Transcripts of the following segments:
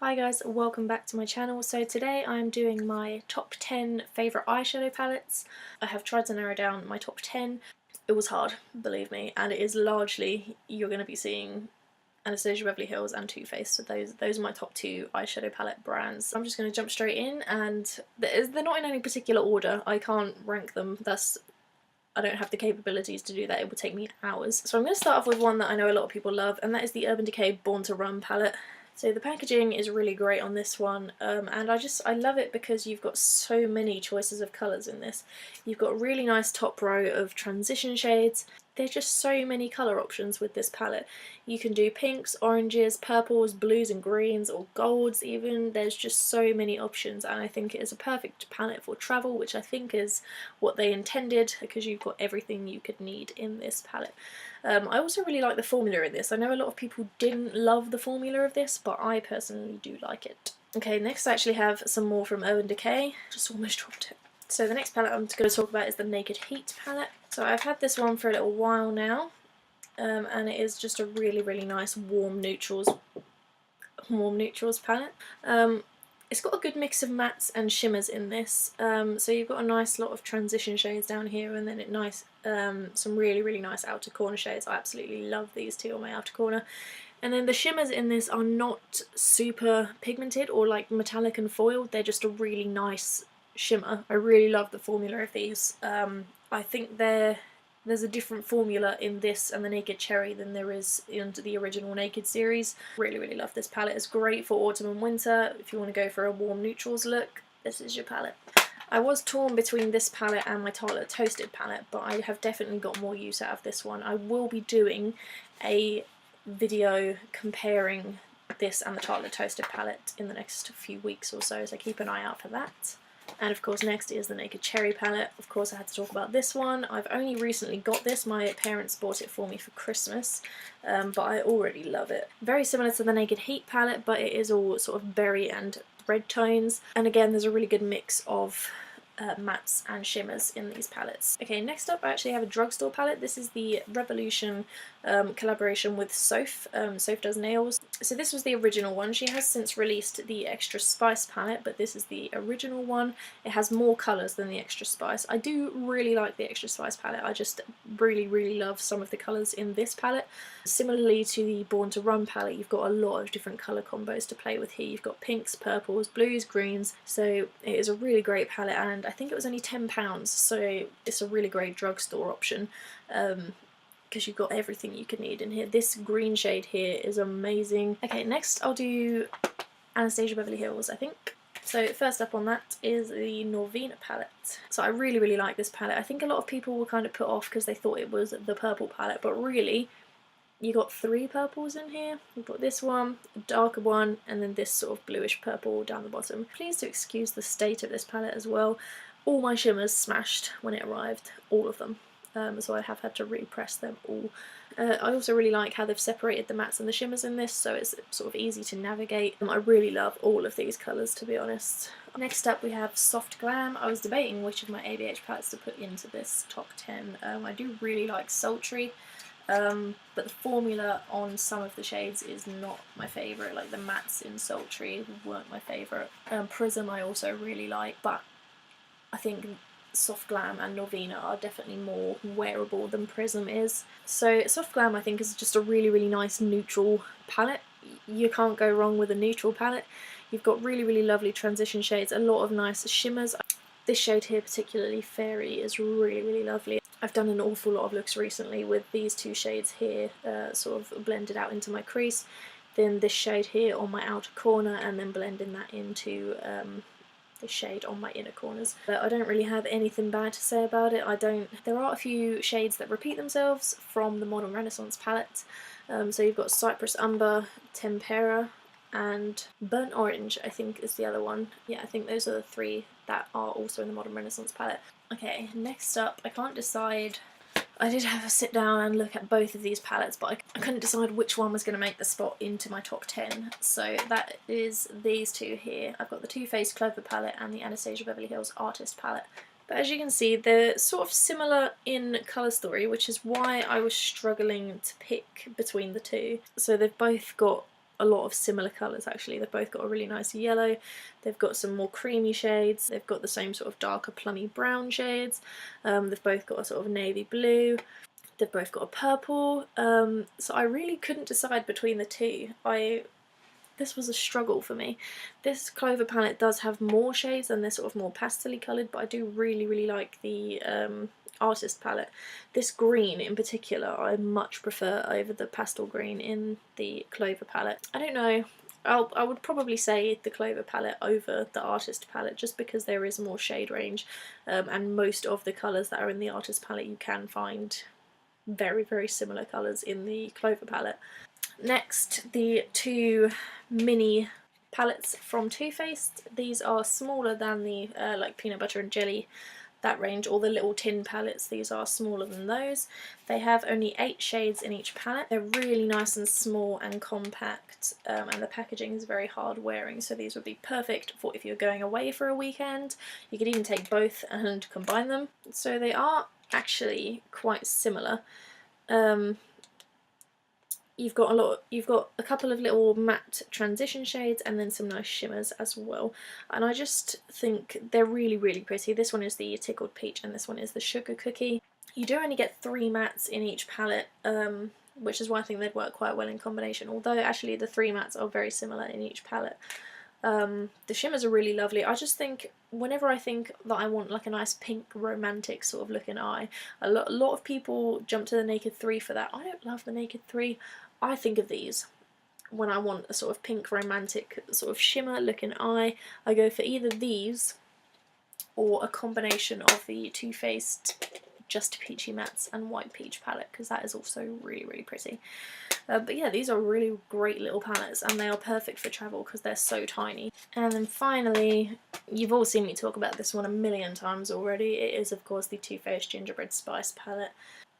Hi guys, welcome back to my channel. So today I'm doing my top 10 favourite eyeshadow palettes. I have tried to narrow down my top 10. It was hard, believe me, and it is largely, you're going to be seeing Anastasia Beverly Hills and Too Faced. So those are my top two eyeshadow palette brands. I'm just going to jump straight in, and they're not in any particular order. I can't rank them. I don't have the capabilities to do that. It would take me hours. So I'm going to start off with one that I know a lot of people love, and that is the Urban Decay Born to Run palette. So the packaging is really great on this one, and I love it because you've got so many choices of colours in this. You've got a really nice top row of transition shades. There's just so many colour options with this palette. You can do pinks, oranges, purples, blues and greens, or golds even. There's just so many options, and I think it is a perfect palette for travel, which I think is what they intended, because you've got everything you could need in this palette. I also really like the formula in this. I know a lot of people didn't love the formula of this, but I personally do like it. Okay, next I actually have some more from Urban Decay. Just almost dropped it. So the next palette I'm going to talk about is the Naked Heat palette. So I've had this one for a little while now, and it is just a really nice warm neutrals palette. It's got a good mix of mattes and shimmers in this, so you've got a nice lot of transition shades down here, and then some really nice outer corner shades. I absolutely love these two on my outer corner. And then the shimmers in this are not super pigmented or like metallic and foiled, they're just a really nice shimmer. I really love the formula of these. I think there's a different formula in this and the Naked Cherry than there is in the original Naked series. Really love this palette. It's great for autumn and winter. If you want to go for a warm neutrals look, this is your palette. I was torn between this palette and my Tartelette Toasted palette, but I have definitely got more use out of this one. I will be doing a video comparing this and the Tartelette Toasted palette in the next few weeks or so keep an eye out for that. And of course next is the Naked Cherry palette. Of course I had to talk about this one. I've only recently got this. My parents bought it for me for Christmas, but I already love it. Very similar to the Naked Heat palette, but it is all sort of berry and red tones. And again, there's a really good mix of mattes and shimmers in these palettes. Okay, next up I actually have a drugstore palette. This is the Revolution collaboration with Soph. Soph does nails. So this was the original one. She has since released the Extra Spice palette, but this is the original one. It has more colours than the Extra Spice. I do really like the Extra Spice palette. I just really love some of the colours in this palette. Similarly to the Born to Run palette, you've got a lot of different colour combos to play with here. You've got pinks, purples, blues, greens, so it is a really great palette, and I think it was only £10, so it's a really great drugstore option. Because you've got everything you could need in here. This green shade here is amazing. Okay, next I'll do Anastasia Beverly Hills, I think. So first up on that is the Norvina palette. So I really like this palette. I think a lot of people were kind of put off because they thought it was the purple palette, but really you got three purples in here. You've got this one, a darker one, and then this sort of bluish purple down the bottom. Please do excuse the state of this palette as well. All my shimmers smashed when it arrived, all of them. So I have had to repress them all. I also really like how they've separated the mattes and the shimmers in this, so it's sort of easy to navigate. I really love all of these colours, to be honest. Next up we have Soft Glam. I was debating which of my ABH palettes to put into this top 10. I do really like Sultry, but the formula on some of the shades is not my favourite. Like the mattes in Sultry weren't my favourite. Prism I also really like, but I think Soft Glam and Norvina are definitely more wearable than Prism is. So Soft Glam I think is just a really nice neutral palette. You can't go wrong with a neutral palette. You've got really lovely transition shades, a lot of nice shimmers. This shade here, particularly Fairy, is really lovely. I've done an awful lot of looks recently with these two shades here sort of blended out into my crease, then this shade here on my outer corner, and then blending that into the shade on my inner corners. But I don't really have anything bad to say about it. There are a few shades that repeat themselves from the Modern Renaissance palette. So you've got Cypress Umber, Tempera, and Burnt Orange I think is the other one. Yeah, I think those are the three that are also in the Modern Renaissance palette. Okay, next up, I can't decide. I did have to sit down and look at both of these palettes, but I couldn't decide which one was going to make the spot into my top 10. So that is these two here. I've got the Too Faced Clover palette and the Anastasia Beverly Hills Artist palette. But as you can see, they're sort of similar in colour story, which is why I was struggling to pick between the two. So they've both got a lot of similar colours actually. They've both got a really nice yellow, they've got some more creamy shades, they've got the same sort of darker plummy brown shades, they've both got a sort of navy blue, they've both got a purple, so I really couldn't decide between the two. This was a struggle for me. This Clover palette does have more shades and they're sort of more pastel-y coloured, but I do really like the Artist palette. This green in particular I much prefer over the pastel green in the Clover palette. I don't know, I would probably say the Clover palette over the Artist palette just because there is more shade range, and most of the colours that are in the Artist palette you can find very similar colours in the Clover palette. Next, the two mini palettes from Too Faced. These are smaller than the like peanut butter and jelly, that range, or the little tin palettes. These are smaller than those. They have only 8 shades in each palette. They're really nice and small and compact, and the packaging is very hard wearing, so these would be perfect for if you're going away for a weekend. You could even take both and combine them. So they are actually quite similar. You've got a couple of little matte transition shades and then some nice shimmers as well. And I just think they're really pretty. This one is the Tickled Peach and this one is the Sugar Cookie. You do only get 3 mattes in each palette, which is why I think they'd work quite well in combination, although actually the 3 mattes are very similar in each palette. The shimmers are really lovely. I just think whenever I think that I want like a nice pink romantic sort of looking eye, a lot of people jump to the Naked 3 for that. I don't love the Naked 3. I think of these when I want a sort of pink romantic sort of shimmer looking eye. I go for either these or a combination of the Too Faced Just Peachy Mattes and White Peach palette, because that is also really pretty. But yeah, these are really great little palettes and they are perfect for travel because they're so tiny. And then finally, you've all seen me talk about this one a million times already. It is of course the Too Faced Gingerbread Spice palette.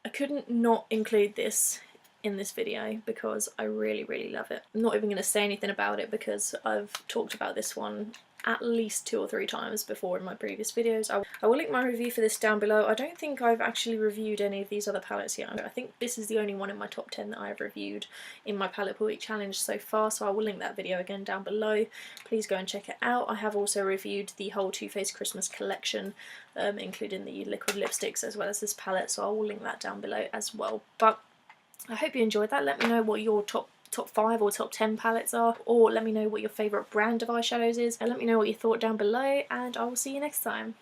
I couldn't not include this in this video because I really love it. I'm not even going to say anything about it because I've talked about this one at least 2 or 3 times before in my previous videos. I will link my review for this down below. I don't think I've actually reviewed any of these other palettes yet. I think this is the only one in my top 10 that I have reviewed in my palette per week challenge so far, so I will link that video again down below. Please go and check it out. I have also reviewed the whole Too Faced Christmas collection, including the liquid lipsticks as well as this palette, so I will link that down below as well. But I hope you enjoyed that. Let me know what your top 5 or top 10 palettes are, or let me know what your favourite brand of eyeshadows is, and let me know what you thought down below, and I will see you next time.